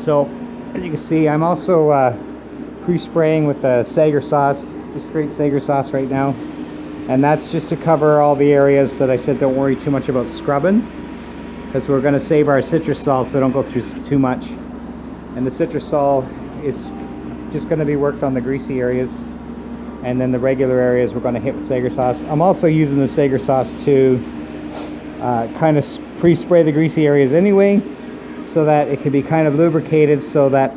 So as you can see, I'm also pre-spraying with the Sager sauce, just straight Sager sauce right now. And that's just to cover all the areas that I said don't worry too much about scrubbing, because we're going to save our citrusol so don't go through too much. And the citrusol is just going to be worked on the greasy areas, and then the regular areas we're going to hit with Sager sauce. I'm also using the Sager sauce to kind of pre-spray the greasy areas anyway, so that it can be kind of lubricated, so that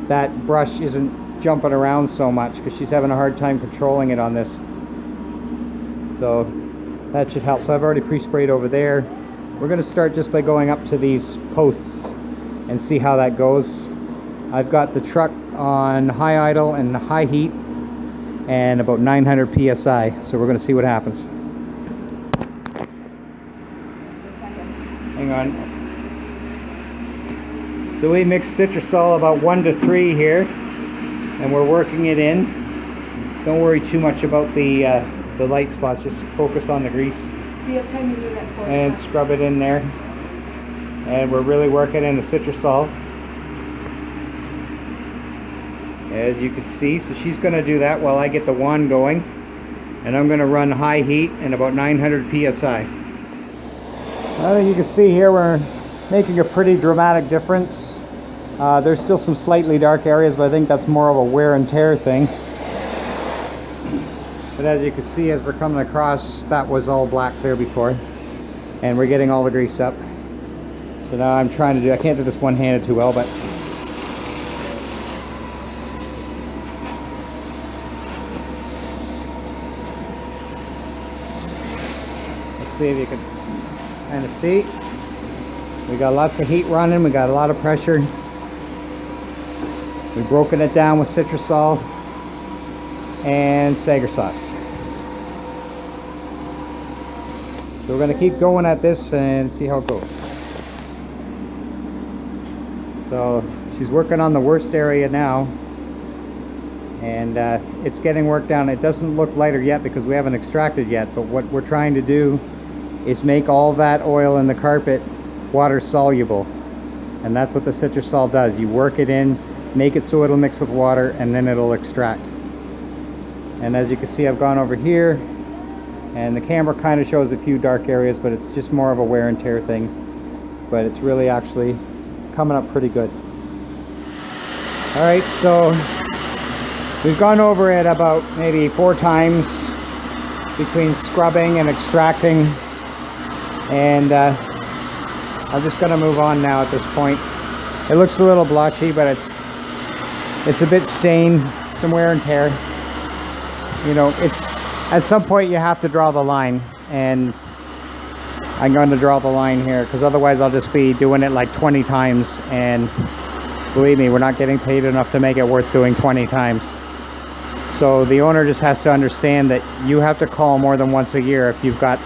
that brush isn't jumping around so much, because she's having a hard time controlling it on this. So that should help. So I've already pre-sprayed over there. We're going to start just by going up to these posts and see how that goes. I've got the truck on high idle and high heat and about 900 psi, so we're going to see what happens. Hang on. So we mix citrusol about 1 to 3 here, and we're working it in. Don't worry too much about the light spots, just focus on the grease and scrub it in there. And we're really working in the citrusol, as you can see. So she's going to do that while I get the wand going, and I'm going to run high heat and about 900 psi. Well, you can see here we're making a pretty dramatic difference. There's still some slightly dark areas, but I think that's more of a wear and tear thing. But as you can see, as we're coming across, that was all black there before, and we're getting all the grease up. So now I'm trying to do, I can't do this one-handed too well, but let's see if you can kind of see. We got lots of heat running, we got a lot of pressure. We've broken it down with citrusol and Sager sauce. So we're going to keep going at this and see how it goes. So she's working on the worst area now, and it's getting worked down. It doesn't look lighter yet because we haven't extracted yet, but what we're trying to do is make all that oil in the carpet water soluble, and that's what the citrusol does. You work it in, make it so it'll mix with water, and then it'll extract. And as you can see, I've gone over here, and the camera kind of shows a few dark areas, but it's just more of a wear and tear thing. But it's really actually coming up pretty good. All right, so we've gone over it about maybe 4 times between scrubbing and extracting, and I'm just going to move on now at this point. It looks a little blotchy, but it's a bit stained, some wear and tear. You know, it's at some point you have to draw the line, and I'm going to draw the line here, because otherwise I'll just be doing it like 20 times, and believe me, we're not getting paid enough to make it worth doing 20 times. So the owner just has to understand that you have to call more than once a year if you've got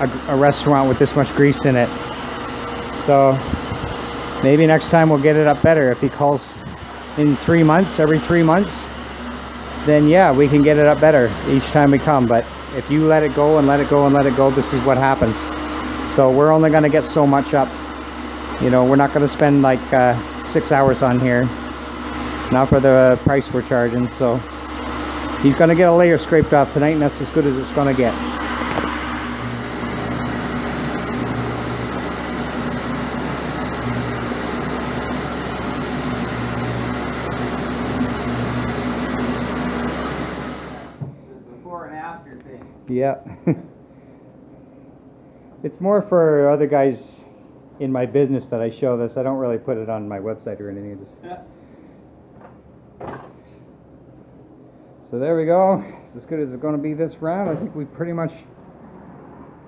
a restaurant with this much grease in it. So maybe next time we'll get it up better. If he calls in 3 months, every 3 months, then yeah, we can get it up better each time we come. But if you let it go and let it go and let it go, this is what happens. So we're only going to get so much up. You know, we're not going to spend like 6 hours on here, not for the price we're charging. So he's going to get a layer scraped off tonight, and that's as good as it's going to get. Yeah. It's more for other guys in my business that I show this. I don't really put it on my website or anything. So there we go. It's as good as it's going to be this round. I think we pretty much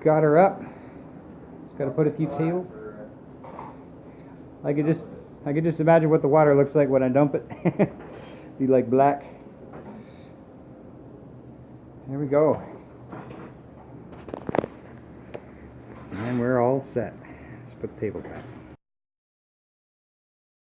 got her up. Just got to put a few tails. I could just imagine what the water looks like when I dump it. Be like black. There we go. And we're all set. Let's put the table back.